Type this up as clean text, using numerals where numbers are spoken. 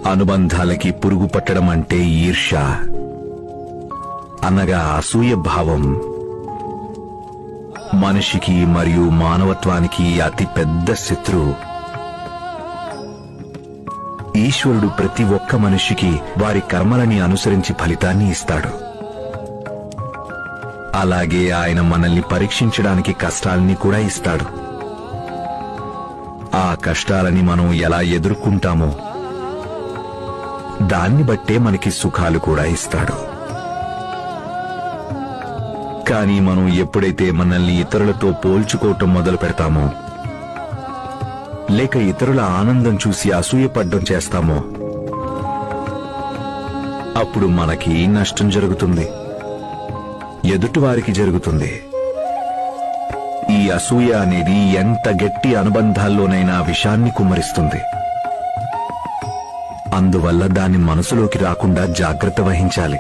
అనుబంధాలకి పురుగు పట్టడం అంటే ఈర్ష్య, అనగా అసూయ భావం. మనిషికి మరియు మానవత్వానికి అతి పెద్ద శత్రువు. ఈశ్వరుడు ప్రతి ఒక్క మనిషికి వారి కర్మలని అనుసరించి ఫలితాన్ని ఇస్తాడు. అలాగే ఆయన మనల్ని పరీక్షించడానికి కష్టాల్ని కూడా ఇస్తాడు. ఆ కష్టాలని మనం ఎలా ఎదుర్కొంటామో దాన్ని బట్టే మనకి సుఖాలు కూడా ఇస్తాడు. కానీ మనం ఎప్పుడైతే మనల్ని ఇతరులతో పోల్చుకోవటం మొదలు పెడతామో, లేక ఇతరుల ఆనందం చూసి అసూయపడ్డం చేస్తామో, అప్పుడు మనకి నష్టం జరుగుతుంది, ఎదుటివారికి జరుగుతుంది. ఈ అసూయ అనేది ఎంత గట్టి అనుబంధాల్లోనైనా విషాన్ని కుమ్మరిస్తుంది. అందువల్ల దాన్ని మనసులోకి రాకుండా జాగ్రత్త వహించాలి.